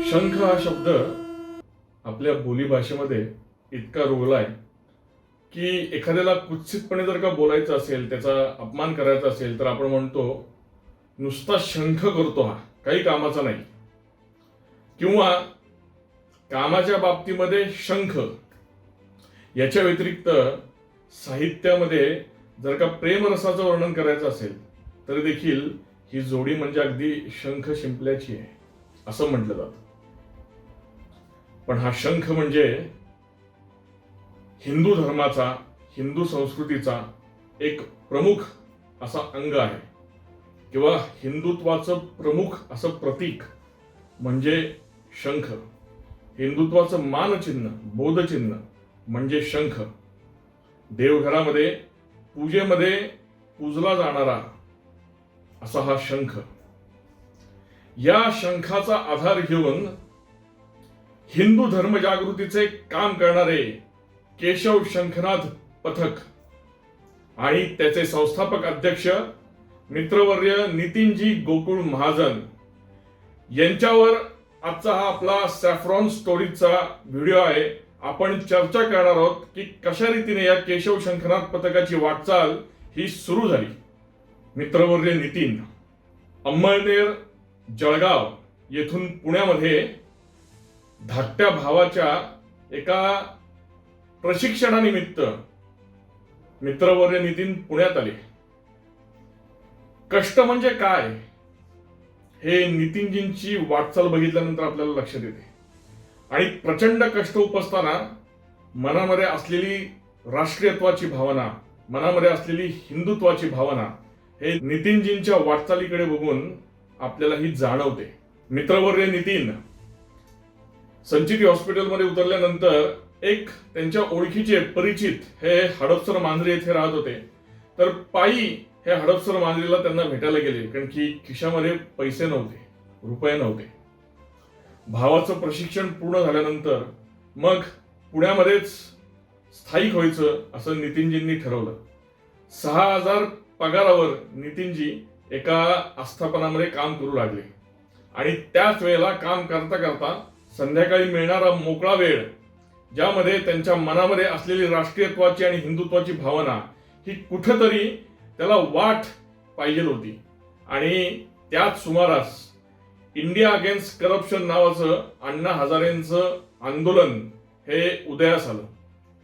शंख हा शब्द आपल्या बोलीभाषेमध्ये इतका रुळलाय की एखाद्याला कुत्सितपणे जर का बोलायचं असेल, त्याचा अपमान करायचा असेल, तर आपण म्हणतो नुसता शंख करतो हा, काही कामाचा नाही. किंवा कामाच्या बाबतीमध्ये शंख याच्या व्यतिरिक्त साहित्यामध्ये जर का प्रेमरसाचं वर्णन करायचं असेल तर देखील ही जोडी म्हणजे अगदी शंख शिंपल्याची आहे असं म्हटलं जातं. पण हा शंख म्हणजे हिंदू धर्माचा, हिंदू संस्कृतीचा एक प्रमुख असा अंग आहे किंवा हिंदुत्वाचं प्रमुख असं प्रतीक म्हणजे शंख. हिंदुत्वाचं मानचिन्ह, बोधचिन्ह म्हणजे शंख. देवघरामध्ये पूजेमध्ये पूजला जाणारा असा हा शंख. या शंखाचा आधार घेऊन हिंदू धर्मजागृतीचे काम करणारे केशव शंखनाथ पथक आणि त्याचे संस्थापक अध्यक्ष मित्रवर्य नितीनजी गोकुळ महाजन यांच्यावर आजचा हा आपला सॅफ्रॉन स्टोरीचा व्हिडिओ आहे. आपण चर्चा करणार आहोत की कशा रीतीने या केशव शंखनाथ पथकाची वाटचाल ही सुरू झाली. मित्रवर्य नितीन अंमळनेर जळगाव येथून पुण्यामध्ये धाकट्या भावाच्या एका प्रशिक्षणानिमित्त मित्रवर्य नितीन पुण्यात आले. कष्ट म्हणजे काय हे नितीनजींची वाटचाल बघितल्यानंतर आपल्याला लक्षात येते. आणि प्रचंड कष्ट उपसताना मनामध्ये असलेली राष्ट्रीयत्वाची भावना, मनामध्ये असलेली हिंदुत्वाची भावना हे नितीनजींच्या वाटचालीकडे बघून आपल्याला ही जाणवते. मित्रवर्य नितीन संचिती हॉस्पिटलमध्ये उतरल्यानंतर एक त्यांच्या ओळखीचे परिचित हे हडपसर मांजरे येथे राहत होते. तर पायी हे हडपसर मांजरीला त्यांना भेटायला गेले, कारण की खिशामध्ये पैसे नव्हते, रुपये नव्हते. भावाचं प्रशिक्षण पूर्ण झाल्यानंतर मग पुण्यामध्येच स्थायिक व्हायचं असं नितीनजींनी ठरवलं. 6,000 पगारावर नितीनजी एका आस्थापनामध्ये काम करू लागले. आणि त्याच वेळेला काम करता करता संध्याकाळी मिळणारा मोकळा वेळ, ज्यामध्ये त्यांच्या मनामध्ये असलेली राष्ट्रीयत्वाची आणि हिंदुत्वाची भावना ही कुठेतरी त्याला वाट पाहिजे होती. आणि त्याच सुमारास इंडिया अगेन्स्ट करप्शन नावाचं अण्णा हजारेंचं आंदोलन हे उदयास आलं,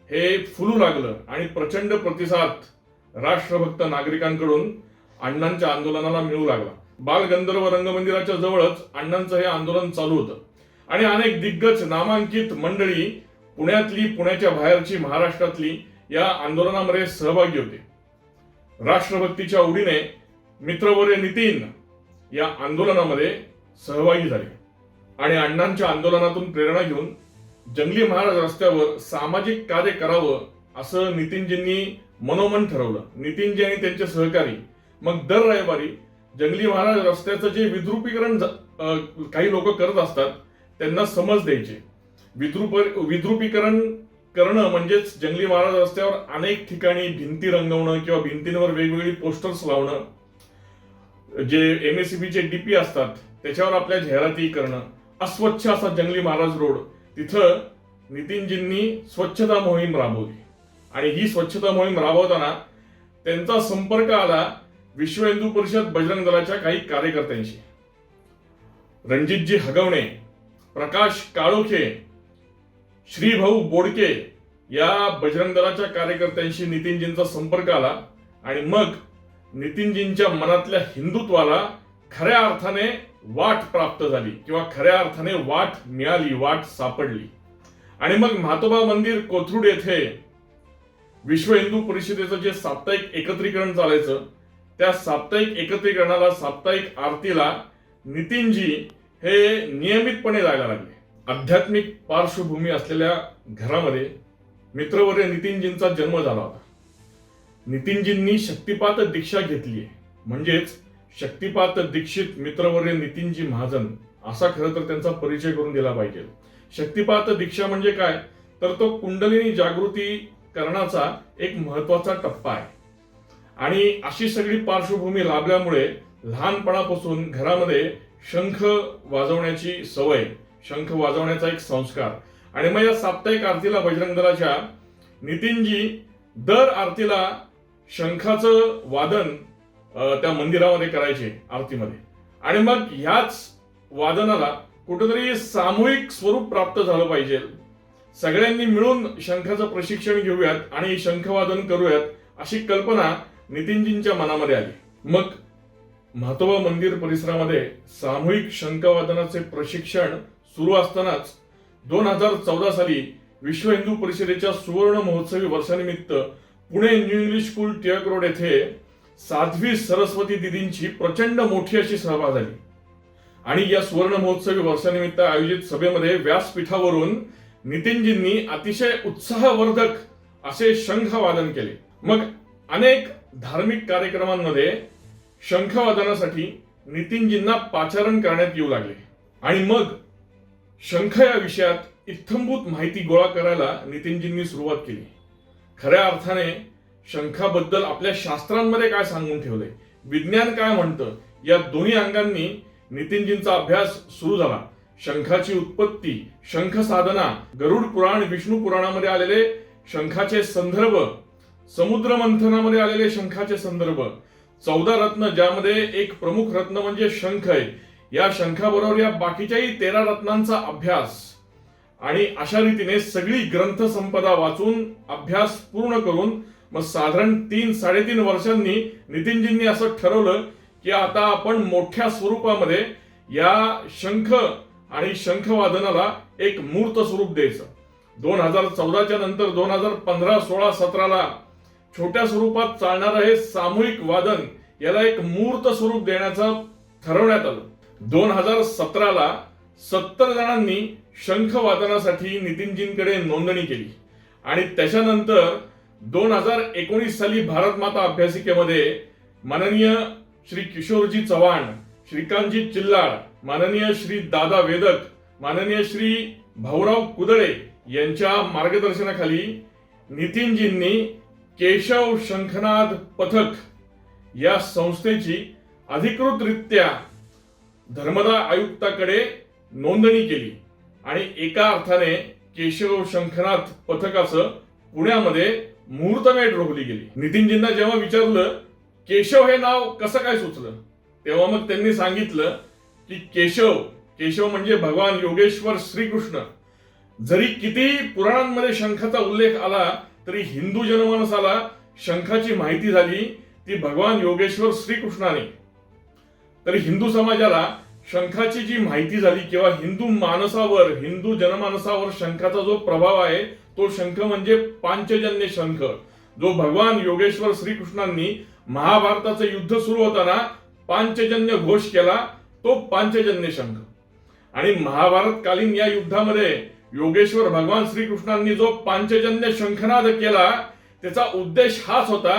हे फुलू लागलं आणि प्रचंड प्रतिसाद राष्ट्रभक्त नागरिकांकडून अण्णांच्या आंदोलनाला मिळू लागला. बालगंधर्व रंगमंदिराच्या जवळच अण्णांचं हे आंदोलन चालू होतं आणि अनेक दिग्गज नामांकित मंडळी पुण्यातली, पुण्याच्या बाहेरची, महाराष्ट्रातली या आंदोलनामध्ये सहभागी होते. राष्ट्रभक्तीच्या ओढीने मित्रवर्य नितीन या आंदोलनामध्ये सहभागी झाले आणि अण्णांच्या आंदोलनातून प्रेरणा घेऊन जंगली महाराज रस्त्यावर सामाजिक कार्य करावं असं नितीनजींनी मनोमन ठरवलं. नितीनजी आणि त्यांचे सहकारी मग दर रविवारी जंगली महाराज रस्त्याचं जे विद्रुपीकरण काही लोक करत असतात त्यांना समज द्यायचे. विद्रुपीकरण करणं म्हणजेच जंगली महाराज रस्त्यावर अनेक ठिकाणी भिंती रंगवणं किंवा भिंतींवर वेगवेगळी पोस्टर्स लावणं, जे एमएससीबीचे डीपी असतात त्याच्यावर आपल्या जाहिराती करणं. अस्वच्छ असा जंगली महाराज रोड, तिथं नितीनजींनी स्वच्छता मोहीम राबवली. आणि ही स्वच्छता मोहीम राबवताना त्यांचा संपर्क आला विश्व हिंदू परिषद बजरंग दलाच्या काही कार्यकर्त्यांशी. रणजितजी हगवणे, प्रकाश काळोखे, श्रीभाऊ बोडके या बजरंग दलाच्या कार्यकर्त्यांशी नितीनजींचा संपर्क आला. आणि मग नितीनजींच्या मनातल्या हिंदुत्वाला खऱ्या अर्थाने वाट प्राप्त झाली किंवा खऱ्या अर्थाने वाट मिळाली, वाट सापडली. आणि मग म्हातोबा मंदिर कोथरूड येथे विश्व हिंदू परिषदेचं जे साप्ताहिक एकत्रीकरण चालायचं, त्या साप्ताहिक एकत्रीकरणाला, साप्ताहिक आरतीला नितीनजी हे नियमितपणे जायला लागले. आध्यात्मिक पार्श्वभूमी असलेल्या घरामध्ये मित्रवर्य नितीनजींचा जन्म झाला होता. नितीनजींनी शक्तिपात दीक्षा घेतली आहे, म्हणजेच शक्तिपात दीक्षित मित्रवर्य नितीनजी महाजन असा खरं तर त्यांचा परिचय करून दिला पाहिजे. शक्तिपात दीक्षा म्हणजे काय, तर तो कुंडलिनी जागृती करण्याचा एक महत्वाचा टप्पा आहे. आणि अशी सगळी पार्श्वभूमी लाभल्यामुळे लहानपणापासून घरामध्ये शंख वाजवण्याची सवय, शंख वाजवण्याचा एक संस्कार. आणि मग या साप्ताहिक आरतीला बजरंग दलाच्या नितीनजी दर आरतीला शंखाचं वादन त्या मंदिरामध्ये करायचे आरतीमध्ये. आणि मग ह्याच वादनाला कुठेतरी सामूहिक स्वरूप प्राप्त झालं पाहिजे. सगळ्यांनी मिळून शंखाचं प्रशिक्षण घेऊयात आणि शंखवादन करूयात अशी कल्पना नितीनजींच्या मनामध्ये आली. मग म्हातोबा मंदिर परिसरामध्ये सामूहिक शंखवादनाचे प्रशिक्षण सुरू असतानाच 2014 साली विश्व हिंदू परिषदेच्या सुवर्ण महोत्सवी वर्षानिमित्त Pune new English school Tilak road येथे साध्वी सरस्वती दिदींची प्रचंड मोठी अशी सभा झाली. आणि या सुवर्ण महोत्सवी वर्षानिमित्त आयोजित सभेमध्ये व्यासपीठावरून नितीनजींनी अतिशय उत्साहवर्धक असे शंखवादन केले. मग अनेक धार्मिक कार्यक्रमांमध्ये शंखवादनासाठी नितीनजींना पाचारण करण्यात येऊ लागले. आणि मग शंख या विषयात इत्थंभूत माहिती गोळा करायला नितीनजींनी सुरुवात केली. खऱ्या अर्थाने शंखाबद्दल आपल्या शास्त्रांमध्ये काय सांगून ठेवलंय, विज्ञान काय म्हणतं, या दोन्ही अंगांनी नितीनजींचा अभ्यास सुरू झाला. शंखाची उत्पत्ती, शंख साधना, गरुड पुराण, विष्णू पुराणामध्ये आलेले शंखाचे संदर्भ, समुद्र मंथनामध्ये आलेले शंखाचे संदर्भ, 14 रत्न ज्यामध्ये एक प्रमुख रत्न म्हणजे शंख आहे, या शंखाबरोबर या बाकीच्याही 13 रत्नांचा अभ्यास. आणि अशा रीतीने सगळी ग्रंथ संपदा वाचून अभ्यास पूर्ण करून मग साधारण 3-3.5 वर्षांनी नितीनजींनी असं ठरवलं की आता आपण मोठ्या स्वरूपामध्ये या शंख आणि शंखवादनाला एक मूर्त स्वरूप द्यायचं. 2014च्या नंतर 2015, 16, 17ला छोट्या स्वरूपात चालणारं हे सामूहिक वादन याला एक मूर्त स्वरूप देण्याचं ठरवण्यात आलं. 2017ला 70 जणांनी शंखवादनासाठी नितीनजींकडे नोंदणी केली. आणि त्याच्यानंतर 2019 साली भारत माता अभ्यासिकेमध्ये माननीय श्री किशोरजी चव्हाण, श्रीकांतजी चिल्लाड, माननीय श्री दादा वेदक, माननीय श्री भाऊराव कुदळे यांच्या मार्गदर्शनाखाली नितीनजींनी केशव शंखनाद पथक या संस्थेची अधिकृतरित्या धर्मदाय आयुक्ताकडे नोंदणी केली. आणि एका अर्थाने केशव शंखनाथ पथकाचं पुण्यामध्ये मुहूर्तमेढ रोवली गेली. नितीनजींना जेव्हा विचारलं केशव हे नाव कसं काय सुचलं, तेव्हा मग त्यांनी सांगितलं की केशव म्हणजे भगवान योगेश्वर श्रीकृष्ण. जरी किती पुराणांमध्ये शंखाचा उल्लेख आला तरी हिंदू जनमानसाला शंखाची माहिती झाली ती भगवान योगेश्वर श्रीकृष्णाने. तरी हिंदू समाजाला शंखाची जी माहिती झाली किंवा हिंदू मानसावर, हिंदू जनमानसावर शंखाचा जो प्रभाव आहे तो शंख म्हणजे पांचजन्य शंख, जो भगवान योगेश्वर श्रीकृष्णांनी महाभारताचं युद्ध सुरू होताना पांचजन्य घोष केला तो पांचजन्य शंख. आणि महाभारतकालीन या युद्धामध्ये योगेश्वर भगवान श्रीकृष्णांनी जो पांचजन्य शंखनाद केला त्याचा उद्देश हाच होता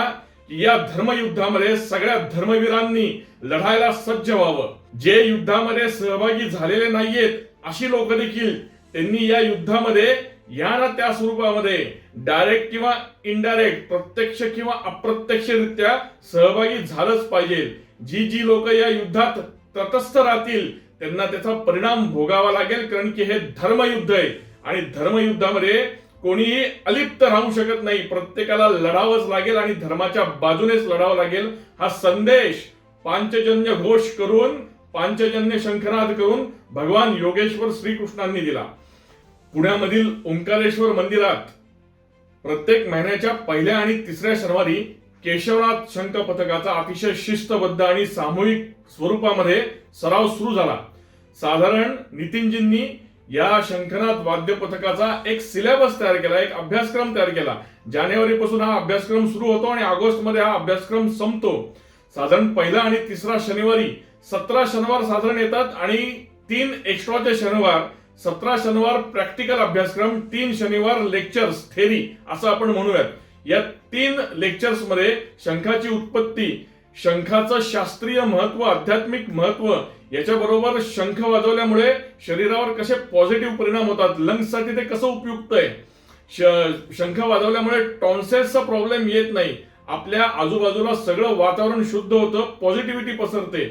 की या धर्मयुद्धामध्ये सगळ्या धर्मवीरांनी लढायला सज्ज व्हावं. जे युद्धामध्ये सहभागी झालेले नाहीयेत अशी लोक देखील त्यांनी या युद्धामध्ये या ना त्या स्वरूपामध्ये डायरेक्ट किंवा इनडायरेक्ट, प्रत्यक्ष किंवा अप्रत्यक्षरित्या सहभागी झालंच पाहिजे. जी लोक या युद्धात तटस्थ राहतील त्यांना त्याचा परिणाम भोगावा लागेल, कारण की हे धर्मयुद्ध आहे आणि धर्मयुद्धामध्ये कोणीही अलिप्त राहू शकत नाही. प्रत्येकाला लढावंच लागेल आणि धर्माच्या बाजूनेच लढावं लागेल. हा संदेश पांचजन्य घोष करून, पांचजन्य शंखनाद करून भगवान योगेश्वर श्रीकृष्णांनी दिला. पुण्यामधील ओंकारेश्वर मंदिरात प्रत्येक महिन्याच्या 1 आणि 3 शनिवारी केशवनाथ शंख पथकाचा अतिशय शिस्तबद्ध आणि सामूहिक स्वरूपामध्ये सराव सुरू झाला. साधारण नितीनजींनी या शंखनाद वाद्य पथकाचा एक सिलेबस तयार केला, एक अभ्यासक्रम तयार केला. जानेवारीपासून हा अभ्यासक्रम सुरू होतो आणि ऑगस्ट मध्ये हा अभ्यासक्रम संपतो. साधारण 1 आणि 3 शनिवारी 17 शनिवार साधारण येतात आणि 3 एक्स्ट्राचे शनिवार, 17 शनिवार प्रॅक्टिकल अभ्यासक्रम, 3 शनिवार लेक्चर्स, थेरी असं आपण म्हणूयात. या 3 लेक्चर्स मध्ये शंखाची उत्पत्ती, शंखाचं शास्त्रीय महत्व, आध्यात्मिक महत्व, याच्याबरोबर शंख वाजवल्यामुळे शरीरावर कसे पॉझिटिव्ह परिणाम होतात, लंग्ससाठी ते कसं उपयुक्त आहे, शंख वाजवल्यामुळे टॉन्सिल्सचा प्रॉब्लेम येत नाही, आपल्या आजूबाजूला सगळं वातावरण शुद्ध होतं, पॉझिटिव्हिटी पसरते.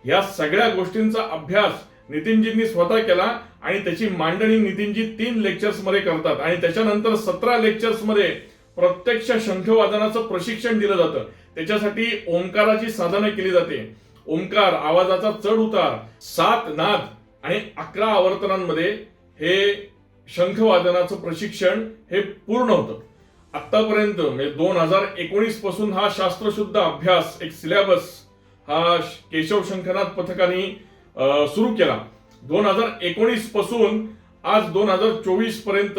या सगळ्या गोष्टींचा अभ्यास नितीनजींनी स्वतः केला आणि त्याची मांडणी नितीनजी 3 लेक्चर्स मध्ये करतात आणि त्याच्यानंतर 17 लेक्चर्स मध्ये प्रत्यक्ष शंखवादनाचं प्रशिक्षण दिलं जातं. त्याच्यासाठी ओंकाराची साधना केली जाते. ओंकार आवाजाचा चढ उतार 7 नाद आणि 11 आवर्तनांमध्ये हे शंखवादनाचं प्रशिक्षण हे पूर्ण होतं. आतापर्यंत म्हणजे 2019 पासून हा शास्त्रशुद्ध अभ्यास एक सिलेबस हा केशव शंखनाथ पथकाने सुरू केला. 2019 पासून आज 2024 पर्यंत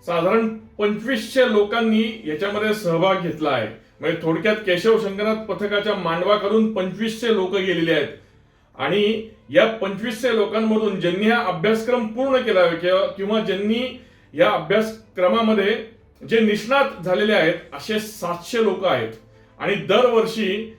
साधारण 2500 लोकांनी याच्यामध्ये सहभाग घेतला आहे. म्हणजे थोडक्यात केशव शंखनाथ पथकाच्या मांडवाखालून 2500 लोक गेलेले आहेत आणि या 2500 लोकांमधून ज्यांनी हा अभ्यासक्रम पूर्ण केला किंवा ज्यांनी या अभ्यासक्रमामध्ये जे निष्णात झालेले आहेत असे 700 लोक आहेत. आणि दरवर्षी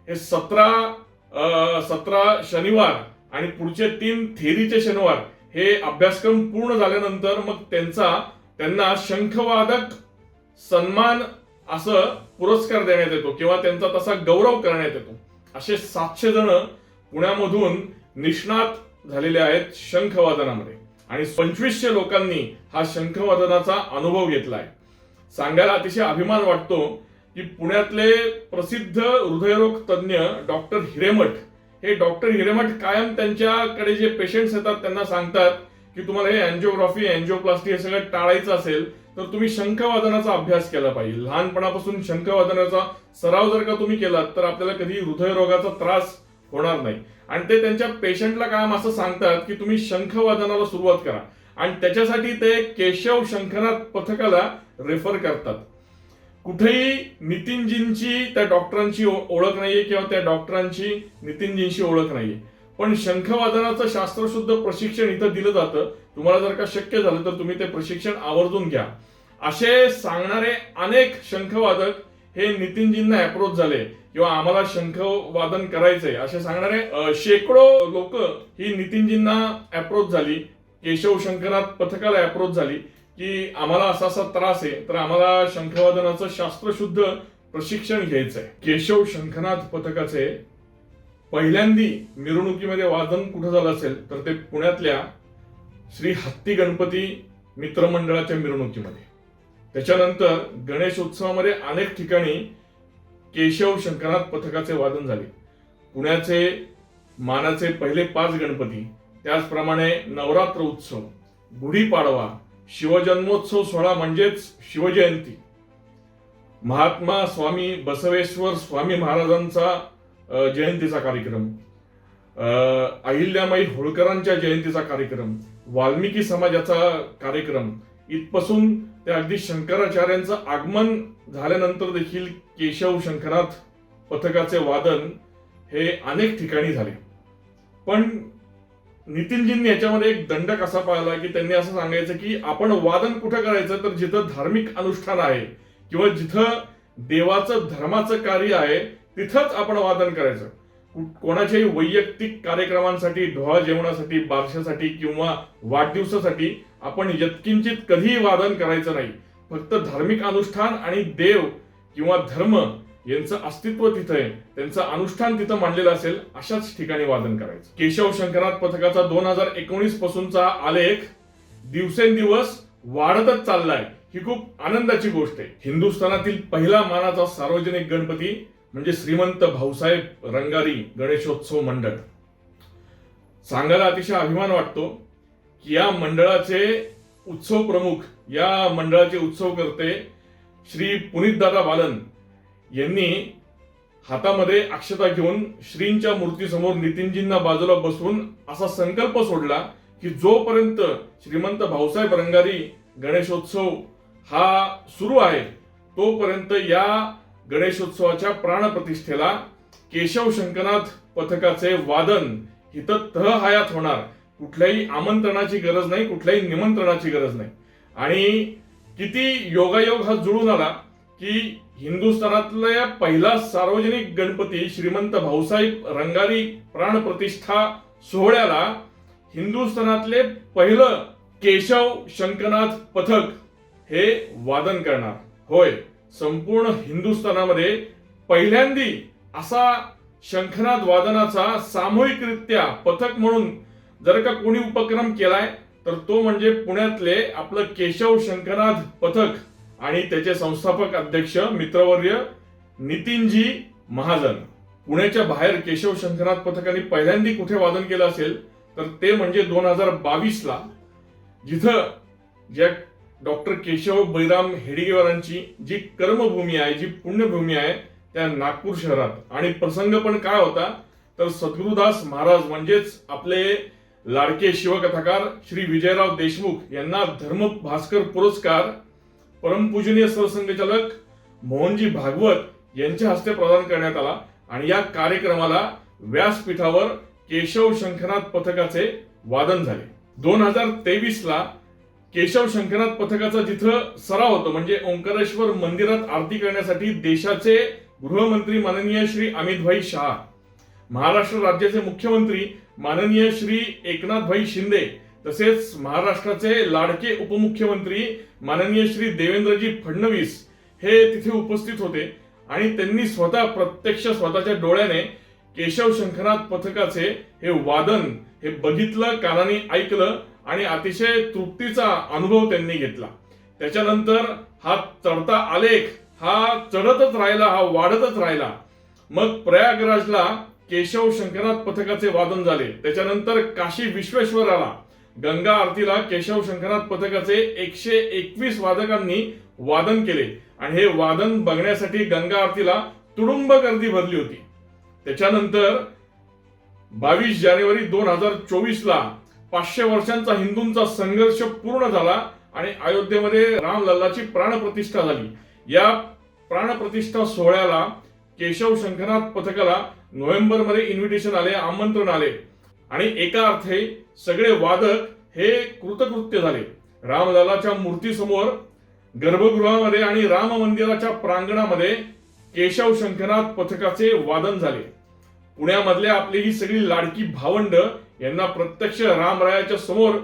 हे 17 शनिवार आणि पुढचे 3 थेरीचे शनिवार हे अभ्यासक्रम पूर्ण झाल्यानंतर मग त्यांना शंखवादक सन्मान असं पुरस्कार देण्यात येतो किंवा त्यांचा तसा गौरव करण्यात येतो. असे 700 जण पुण्यामधून निष्णात झालेले आहेत शंखवादनामध्ये आणि 2500 लोकांनी हा शंखवादनाचा अनुभव घेतलाय. सांगायला अतिशय अभिमान वाटतो की पुण्यातले प्रसिद्ध हृदयरोग तज्ञ डॉक्टर हिरेमठ हे डॉक्टर हिरेमठ कायम त्यांच्याकडे जे पेशंट्स येतात त्यांना सांगतात की तुम्हाला हे अँजिओग्राफी अँजिओप्लास्टी हे सगळं टाळायचं असेल तर तुम्ही शंखवादनाचा अभ्यास केला पाहिजे. लहानपणापासून शंखवादनाचा सराव जर का तुम्ही केलात तर आपल्याला कधी हृदयरोगाचा त्रास होणार नाही. आणि ते त्यांच्या पेशंटला कायम असं सांगतात की तुम्ही शंखवादनाला सुरुवात करा आणि त्याच्यासाठी ते केशव शंखनाथ पथकाला रेफर करतात. कुठेही नितीनजींची त्या डॉक्टरांची ओळख नाहीये किंवा त्या डॉक्टरांची नितीनजींशी ओळख नाहीये, पण शंखवादनाचं शास्त्रशुद्ध प्रशिक्षण इथं दिलं जातं. तुम्हाला जर का शक्य झालं तर तुम्ही ते प्रशिक्षण आवर्जून घ्या. असे सांगणारे अनेक शंखवादक हे नितीनजींना अप्रोच झाले किंवा आम्हाला शंखवादन करायचंय असे सांगणारे शेकडो लोक ही नितीनजींना अप्रोच झाली, केशव शंखनाथ पथकाला अप्रोच झाली की आम्हाला असा असा त्रास आहे तर आम्हाला शंखवादनाचं शास्त्रशुद्ध प्रशिक्षण घ्यायचंय. केशव शंखनाथ पथकाचे पहिल्यांदी मिरवणुकीमध्ये वादन कुठं झालं असेल तर ते पुण्यातल्या श्री हत्ती गणपती मित्रमंडळाच्या मिरवणुकीमध्ये. त्याच्यानंतर गणेशोत्सवामध्ये अनेक ठिकाणी केशव शंखनाथ पथकाचे वादन झाले. पुण्याचे मानाचे पहिले 5 गणपती, त्याचप्रमाणे नवरात्र उत्सव, गुढीपाडवा, शिवजन्मोत्सव सोहळा म्हणजेच शिवजयंती, महात्मा स्वामी बसवेश्वर स्वामी महाराजांचा जयंतीचा कार्यक्रम, अहिल्यामाई होळकरांच्या जयंतीचा कार्यक्रम, वाल्मिकी समाजाचा कार्यक्रम, इथपासून ते अगदी शंकराचार्यांचं आगमन झाल्यानंतर देखील केशव शंखनाथ पथकाचे वादन हे अनेक ठिकाणी झाले. पण नितीनजींनी याच्यामध्ये एक दंडक असा पाळला की त्यांनी असं सांगायचं की आपण वादन कुठं करायचं तर जिथं धार्मिक अनुष्ठान आहे किंवा जिथं देवाचं धर्माचं कार्य आहे तिथंच आपण वादन करायचं. कोणाच्याही वैयक्तिक कार्यक्रमांसाठी, डोहा जेवणासाठी, बारशासाठी किंवा वाढदिवसासाठी आपण यत्किंचित कधीही वादन करायचं नाही. फक्त धार्मिक अनुष्ठान आणि देव किंवा धर्म यांचं अस्तित्व तिथं आहे, त्यांचं अनुष्ठान तिथं मांडलेलं असेल अशाच ठिकाणी वादन करायचं. केशव शंखनाथ पथकाचा 2019 पासूनचा आलेख दिवसेंदिवस वाढतच चाललाय. ही खूप आनंदाची गोष्ट आहे. हिंदुस्थानातील पहिला मानाचा सार्वजनिक गणपती म्हणजे श्रीमंत भाऊसाहेब रंगारी गणेशोत्सव मंडळ. सांगायला अतिशय अभिमान वाटतो की या मंडळाचे उत्सव प्रमुख, या मंडळाचे उत्सवकर्ते श्री पुनीतदादा बालन यांनी हातामध्ये अक्षता घेऊन श्रींच्या मूर्तीसमोर नितीनजींना बाजूला बसवून असा संकल्प सोडला की जोपर्यंत श्रीमंत भाऊसाहेब रंगारी गणेशोत्सव हा सुरू आहे तोपर्यंत या गणेशोत्सवाच्या प्राणप्रतिष्ठेला केशव शंखनाथ पथकाचे वादन इथं तहहयात होणार. कुठल्याही आमंत्रणाची गरज नाही, कुठल्याही निमंत्रणाची गरज नाही. आणि किती योगायोग हा जुळून आला की हिंदुस्थानातल्या पहिला सार्वजनिक गणपती श्रीमंत भाऊसाहेब रंगारी प्राणप्रतिष्ठा सोहळ्याला हिंदुस्थानातले पहिलं केशव शंखनाथ पथक हे वादन करणार. होय, संपूर्ण हिंदुस्थानामध्ये पहिल्यांदी असा शंखनाथ वादनाचा सामूहिकरित्या पथक म्हणून जर का कोणी उपक्रम केलाय तर तो म्हणजे पुण्यातले आपलं केशव शंखनाथ पथक आणि त्याचे संस्थापक अध्यक्ष मित्रवर्य नितीनजी महाजन. पुण्याच्या बाहेर केशव शंखनाथ पथकाने पहिल्यांदा कुठे वादन केलं असेल तर ते म्हणजे 2022ला, जिथं ज्या डॉक्टर केशव बैराम हेडगेवारांची जी कर्मभूमी आहे, जी पुण्यभूमी आहे, त्या नागपूर शहरात. आणि प्रसंग पण काय होता तर सद्गुरुदास महाराज म्हणजेच आपले लाडके शिवकथाकार श्री विजयराव देशमुख यांना धर्म भास्कर पुरस्कार परमपूजनीय सरसंघचालक मोहनजी भागवत यांच्या हस्ते प्रदान करण्यात आला. आणि या कार्यक्रमाला व्यासपीठावर केशव शंखनाथ पथकाचे वादन झाले. 2023ला केशव शंखनाथ पथकाचा जिथं सराव होतो म्हणजे ओंकारेश्वर मंदिरात आरती करण्यासाठी देशाचे गृहमंत्री माननीय श्री अमितभाई शहा, महाराष्ट्र राज्याचे मुख्यमंत्री माननीय श्री एकनाथभाई शिंदे, तसेच महाराष्ट्राचे लाडके उपमुख्यमंत्री माननीय श्री देवेंद्रजी फडणवीस हे तिथे उपस्थित होते. आणि त्यांनी प्रत्यक्ष स्वतःच्या डोळ्याने केशव शंखनाथ पथकाचे हे वादन हे बघितलं, कानाने ऐकलं आणि अतिशय तृप्तीचा अनुभव त्यांनी घेतला. त्याच्यानंतर हा चढता आलेख हा चढतच राहिला, हा वाढतच राहिला. मग प्रयागराजला केशव शंखनाथ पथकाचे वादन झाले. त्याच्यानंतर काशी विश्वेश्वराला गंगा आरतीला केशव शंखनाथ पथकाचे 121 वादकांनी वादन केले. आणि हे वादन बघण्यासाठी गंगा आरतीला तुडुंब गर्दी भरली होती. त्याच्यानंतर 22 जानेवारी 2024ला 500 वर्षांचा हिंदूंचा संघर्ष पूर्ण झाला आणि अयोध्येमध्ये रामलल्लाची प्राणप्रतिष्ठा झाली. या प्राणप्रतिष्ठा सोहळ्याला केशव शंखनाथ पथकाला नोव्हेंबरमध्ये इन्व्हिटेशन आले, आमंत्रण आले. आणि एका अर्थे सगळे वादक हे कृतकृत्य झाले. रामलल्लाच्या मूर्तीसमोर गर्भगृहामध्ये आणि राम मंदिराच्या प्रांगणामध्ये केशव शंखनाथ पथकाचे वादन झाले. पुण्यामधल्या आपली ही सगळी लाडकी भावंड यांना प्रत्यक्ष रामरायाच्या समोर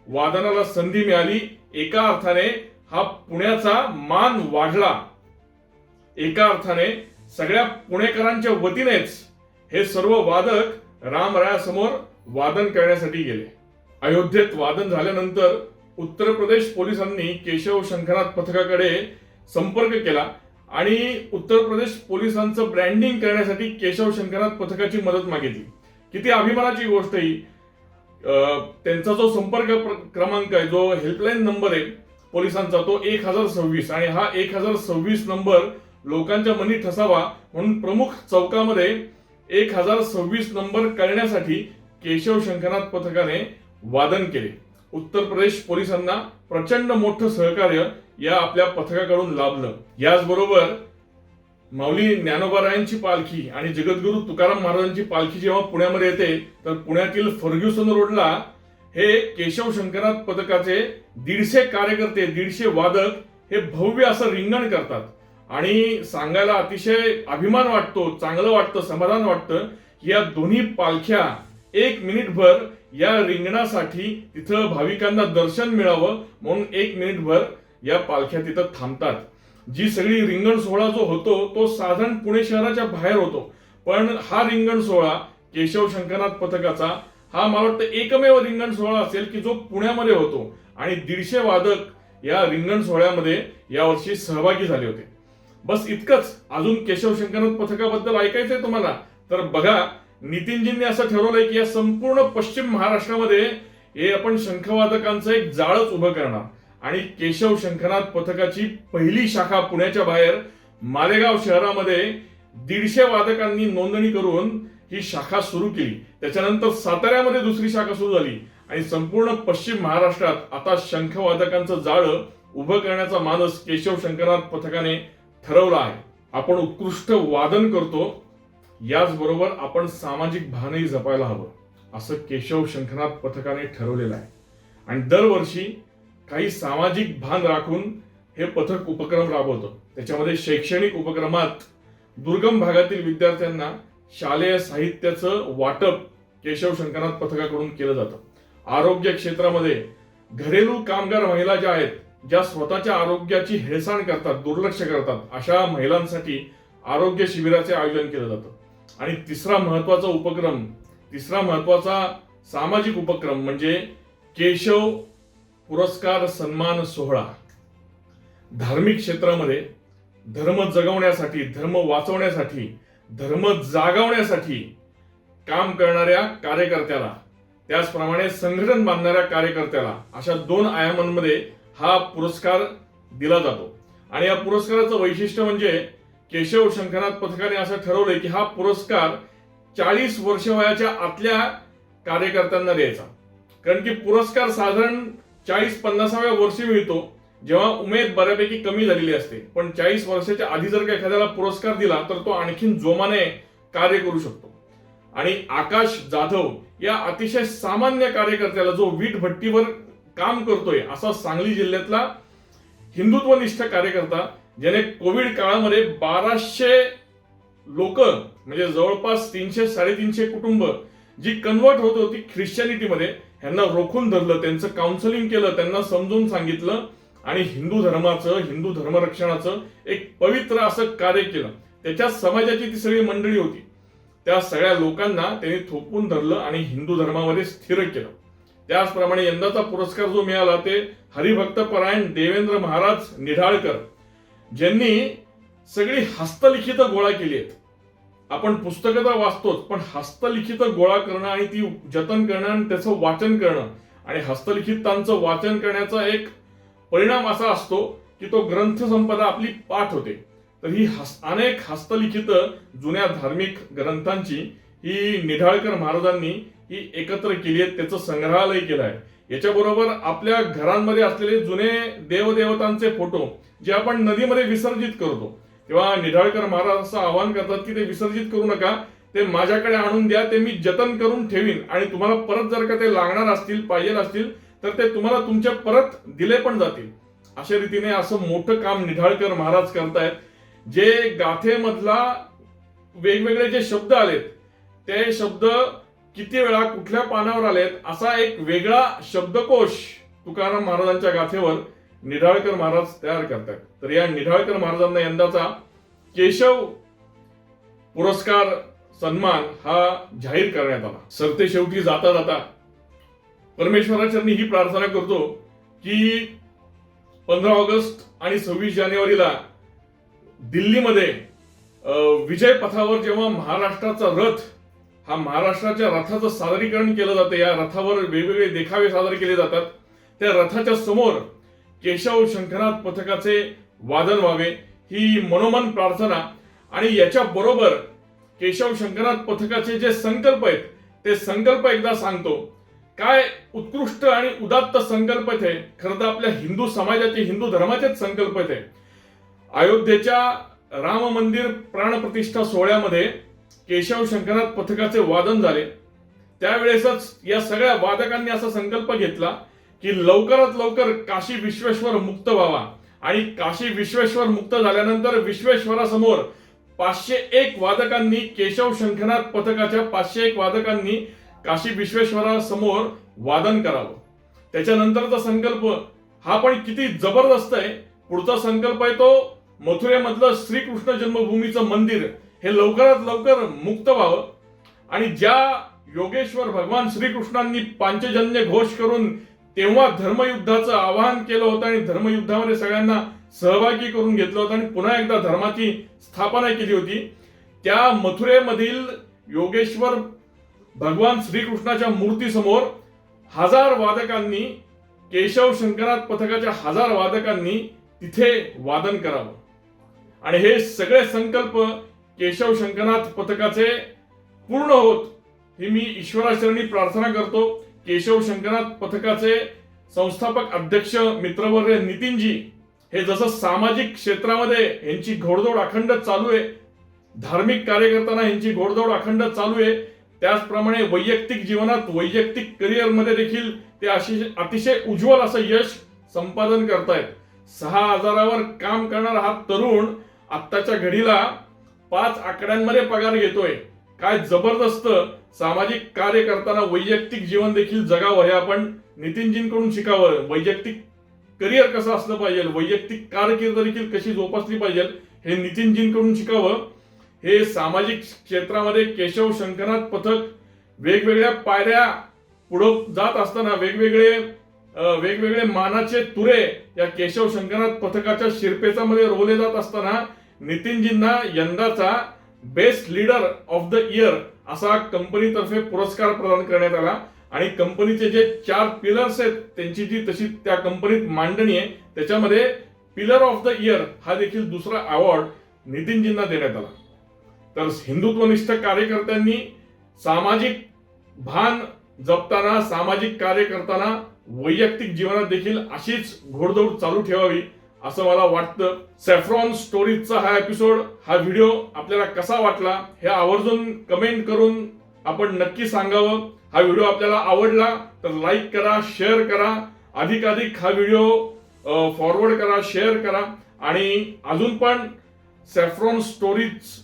वादनाला संधी मिळाली. एका अर्थाने हा पुण्याचा मान वाढला. एका अर्थाने सगळ्या पुणेकरांच्या वतीनेच हे सर्व वादक रामरायासमोर वादन करण्यासाठी गेले. अयोध्येत वादन झाल्यानंतर उत्तर प्रदेश पोलिसांनी केशव शंखनाथ पथकाकडे संपर्क केला आणि उत्तर प्रदेश पोलिसांचं ब्रँडिंग करण्यासाठी केशव शंखनाथ पथकाची मदत मागितली. किती अभिमानाची गोष्ट ही. त्यांचा जो संपर्क क्रमांक आहे, जो हेल्पलाईन नंबर आहे पोलिसांचा, तो 1026. आणि हा 1026 नंबर लोकांच्या मनी ठसावा म्हणून प्रमुख चौकामध्ये 1026 नंबर करण्यासाठी केशव शंखनाथ पथकाने वादन केले. उत्तर प्रदेश पोलिसांना प्रचंड मोठं सहकार्य या आपल्या पथकाकडून लाभलं. याचबरोबर माऊली ज्ञानोबारायांची पालखी आणि जगद्गुरू तुकाराम महाराजांची पालखी जेव्हा पुण्यामध्ये येते तर पुण्यातील फर्ग्युसन रोडला हे केशव शंखनाथ पथकाचे 150 कार्यकर्ते, 150 वादक हे भव्य असं रिंगण करतात. आणि सांगायला अतिशय अभिमान वाटतो, चांगलं वाटतं, समाधान वाटतं की या दोन्ही पालख्या 1 मिनिटभर या रिंगणासाठी तिथं भाविकांना दर्शन मिळावं म्हणून 1 मिनिटभर या पालख्या तिथं थांबतात. जी सगळी रिंगण सोहळा जो होतो तो साधारण पुणे शहराच्या बाहेर होतो, पण हा रिंगण सोहळा केशव शंखनाथ पथकाचा हा मला वाटतं एकमेव रिंगण सोहळा असेल की जो पुण्यामध्ये होतो. आणि 150 वादक या रिंगण सोहळ्यामध्ये यावर्षी सहभागी झाले होते. बस इतकंच. अजून केशव शंखनाथ पथकाबद्दल ऐकायचंय तुम्हाला तर बघा, नितीनजींनी असं ठरवलंय की या संपूर्ण पश्चिम महाराष्ट्रामध्ये हे आपण शंखवादकांचं एक जाळच उभं करणार. आणि केशव शंखनाथ पथकाची पहिली शाखा पुण्याच्या बाहेर मालेगाव शहरामध्ये 150 वादकांनी नोंदणी करून ही शाखा सुरू केली. त्याच्यानंतर साताऱ्यामध्ये दुसरी शाखा सुरू झाली आणि संपूर्ण पश्चिम महाराष्ट्रात आता शंखवादकांचं जाळं उभं करण्याचा मानस केशव शंखनाथ पथकाने ठरवला आहे. आपण उत्कृष्ट वादन करतो, याचबरोबर आपण सामाजिक भानही जपायला हवं असं केशव शंखनाथ पथकाने ठरवलेलं आहे. आणि दरवर्षी काही सामाजिक भान राखून हे पथक उपक्रम राबवतं. त्याच्यामध्ये शैक्षणिक उपक्रमात दुर्गम भागातील विद्यार्थ्यांना शालेय साहित्याचं वाटप केशव शंखनाथ पथकाकडून केलं जातं. आरोग्य क्षेत्रामध्ये घरेलू कामगार महिला ज्या आहेत, ज्या स्वतःच्या आरोग्याची हेळसांड करतात, दुर्लक्ष करतात, अशा महिलांसाठी आरोग्य शिबिराचे आयोजन केलं जातं. आणि तिसरा महत्वाचा सामाजिक उपक्रम म्हणजे केशव पुरस्कार सन्मान सोहळा धार्मिक क्षेत्रामध्ये धर्म जगवण्यासाठी, धर्म वाचवण्यासाठी, धर्म जागवण्यासाठी काम करणाऱ्या कार्यकर्त्याला, त्याचप्रमाणे संघटन बांधणाऱ्या कार्यकर्त्याला, अशा 2 आयामांमध्ये हा पुरस्कार दिला जातो. आणि या पुरस्काराचं वैशिष्ट्य म्हणजे केशव शंखनाथ पथकाने असं ठरवलंय की हा पुरस्कार 40 वर्ष वयाच्या आतल्या कार्यकर्त्यांना द्यायचा. कारण की पुरस्कार साधारण 40-50व्या वर्षी मिळतो, जेव्हा उमेद बऱ्यापैकी कमी झालेली असते. पण 40 वर्षाच्या आधी जर का एखाद्याला पुरस्कार दिला तर तो आणखीन जोमाने कार्य करू शकतो. आणि आकाश जाधव या अतिशय सामान्य कार्यकर्त्याला, जो वीट भट्टीवर काम करतोय, असा सांगली जिल्ह्यातला हिंदुत्वनिष्ठ कार्यकर्ता, ज्याने कोविड काळामध्ये 1200 लोक, म्हणजे जवळपास 300-350 कुटुंब जी कन्वर्ट होत होती ख्रिश्चनिटीमध्ये, ह्यांना रोखून धरलं, त्यांचं काउन्सिलिंग केलं, त्यांना समजून सांगितलं आणि हिंदू धर्माचं, हिंदू धर्मरक्षणाचं एक पवित्र असं कार्य केलं. त्याच्या समाजाची ती सगळी मंडळी होती, त्या सगळ्या लोकांना त्यांनी थोपवून धरलं आणि हिंदू धर्मामध्ये स्थिर केलं. त्याचप्रमाणे यंदाचा पुरस्कार जो मिळाला ते हरिभक्तपरायण देवेंद्र महाराज निढाळकर, ज्यांनी सगळी हस्तलिखित गोळा केली आहेत. आपण पुस्तकं तर वाचतोच, पण हस्तलिखित गोळा करणं आणि ती जतन करणं आणि त्याचं वाचन करणं आणि हस्तलिखितांचं वाचन करण्याचा एक परिणाम असा असतो की तो ग्रंथ संपदा आपली पाठ होते. तर ही अनेक हस्तलिखित जुन्या धार्मिक ग्रंथांची ही निढाळकर महाराजांनी ही एकत्र केली आहेत, त्याचं संग्रहालय केलं आहे. याच्याबरोबर आपल्या घरांमध्ये असलेले जुने देवदेवतांचे फोटो जे आपण नदीमध्ये विसर्जित करतो, तेव्हा निढाळकर महाराज असं आवाहन करतात की ते विसर्जित करू नका, ते माझ्याकडे आणून द्या, ते मी जतन करून ठेवीन आणि तुम्हाला परत जर का ते लागणार असतील, पाहिजे असतील तर ते तुम्हाला तुमच्या परत दिले पण जातील. अशा रीतीने असं मोठं काम निढाळकर महाराज करतायत. जे गाथेमधला वेगवेगळे जे शब्द आलेत, ते शब्द किती वेळा कुठल्या पानावर आलेत, असा एक वेगळा शब्दकोश तुकाराम महाराजांच्या गाथेवर निढाळकर महाराज तयार करतात. तर या निढाळकर महाराजांना यंदाचा केशव पुरस्कार सन्मान हा जाहीर करण्यात आला. सरते शेवटी जाता जाता परमेश्वराचरणी ही प्रार्थना करतो की 15 ऑगस्ट आणि 26 जानेवारीला दिल्लीमध्ये विजय पथावर जेव्हा महाराष्ट्राचा रथ, हा महाराष्ट्राच्या रथाचं सादरीकरण केलं जातं, या रथावर वेगवेगळे देखावे सादर केले जातात, त्या रथाच्या समोर केशव शंखनाथ पथकाचे वादन व्हावे ही मनोमन प्रार्थना. आणि याच्या बरोबर केशव शंखनाथ पथकाचे जे संकल्प आहेत ते संकल्प एकदा सांगतो. काय उत्कृष्ट आणि उदात्त संकल्प आहेत. खरं तर आपल्या हिंदू समाजाचे, हिंदू धर्माचेच संकल्प आहेत. अयोध्येच्या राम मंदिर प्राणप्रतिष्ठा सोहळ्यामध्ये केशव शंखनाथ पथकाचे वादन झाले. त्यावेळेसच या सगळ्या वादकांनी असा संकल्प घेतला की लवकरात लवकर काशी विश्वेश्वर मुक्त व्हावा आणि काशी विश्वेश्वर मुक्त झाल्यानंतर विश्वेश्वरासमोर 501 वादकांनी, केशव शंखनाथ पथकाच्या 501 वादकांनी काशी विश्वेश्वरासमोर वादन करावं. त्याच्यानंतरचा संकल्प हा पण किती जबरदस्त आहे. पुढचा संकल्प आहे तो मथुरेमधलं श्रीकृष्ण जन्मभूमीचं मंदिर हे लवकरात लवकर मुक्त व्हावं. आणि ज्या योगेश्वर भगवान श्रीकृष्णांनी पांचजन्य घोष करून तेव्हा धर्मयुद्धाचं आवाहन केलं होतं आणि धर्मयुद्धामध्ये सगळ्यांना सहभागी करून घेतलं होतं आणि पुन्हा एकदा धर्माची स्थापना केली होती, त्या मथुरेमधील योगेश्वर भगवान श्रीकृष्णाच्या मूर्तीसमोर 1000 वादकांनी, केशव शंखनाथ पथकाच्या 1000 वादकांनी तिथे वादन करावं. आणि हे सगळे संकल्प केशव शंखनाथ पथकाचे पूर्ण होत ही मी ईश्वराचरणी प्रार्थना करतो. केशव शंखनाथ पथकाचे संस्थापक अध्यक्ष मित्रवर्य नितीनजी हे जसं सामाजिक क्षेत्रामध्ये यांची घोडदौड अखंड चालू आहे, धार्मिक कार्यकर्त्यांना यांची घोडदौड अखंड चालू आहे, त्याचप्रमाणे वैयक्तिक जीवनात, वैयक्तिक करिअरमध्ये देखील ते अतिशय उज्ज्वल असं यश संपादन करतायत. 6000वर काम करणारा हा तरुण आत्ताच्या घडीला 5 आकड्यांमध्ये पगार घेतोय. काय जबरदस्त सामाजिक कार्य करताना वैयक्तिक जीवन देखील जगावं हे आपण नितीनजींकडून शिकावं. वैयक्तिक करिअर कसं असलं पाहिजे, वैयक्तिक कारकीर्द देखील कशी जोपासली पाहिजे हे नितीनजींकडून शिकावं. हे सामाजिक क्षेत्रामध्ये केशव शंखनाथ पथक वेगवेगळ्या पायऱ्या पुढे जात असताना, वेगवेगळे वेगवेगळे मानाचे तुरे या केशव शंकरनाथ पथकाच्या शिरपेचामध्ये रोवले जात असताना नितीनजींना यंदाचा best leader of the year असा कंपनीतर्फे पुरस्कार प्रदान करण्यात आला आणि कंपनीचे जे 4 पिलर्स आहेत त्यांची जी तशी त्या कंपनीत मांडणी आहे त्याच्यामध्ये पिलर ऑफ द इयर हा देखील दुसरा अवॉर्ड नितीनजींना देण्यात आला. तर हिंदुत्वनिष्ठ कार्यकर्त्यांनी सामाजिक भान जपताना सामाजिक कार्य करताना वैयक्तिक जीवनात देखील अशीच घोडदौड चालू ठेवावी असं मला वाटतं. सॅफ्रॉन स्टोरीजचा हा एपिसोड हा व्हिडिओ आपल्याला कसा वाटला हे आवर्जून कमेंट करून आपण नक्की सांगावं. हा व्हिडिओ आपल्याला आवडला तर लाईक करा, शेअर करा, अधिकाधिक हा व्हिडिओ फॉरवर्ड करा, शेअर करा आणि अजून पण सॅफ्रॉन स्टोरीज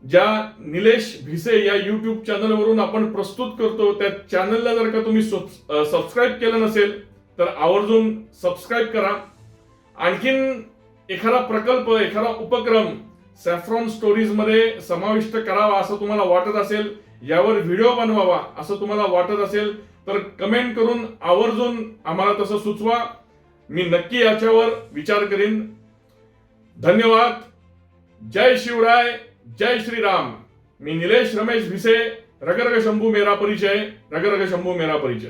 ज्या निलेश भिसे या युट्यूब चॅनलवरून आपण प्रस्तुत करतो त्या चॅनलला जर का तुम्ही सबस्क्राईब केलं नसेल तर आवर्जून सबस्क्राईब करा. आणखीन एखादा प्रकल्प एखादा उपक्रम सॅफ्रॉन स्टोरीज मध्ये समाविष्ट करावा असं तुम्हाला वाटत असेल, यावर व्हिडिओ बनवावा असं तुम्हाला वाटत असेल तर कमेंट करून आवर्जून आम्हाला तसं सुचवा. मी नक्की याच्यावर विचार करीन. धन्यवाद. जय शिवराय, जय श्रीराम. मी निलेश रमेश भिसे. रग रग शंभू मेरा परिचय, रग रग शंभू मेरा परिचय.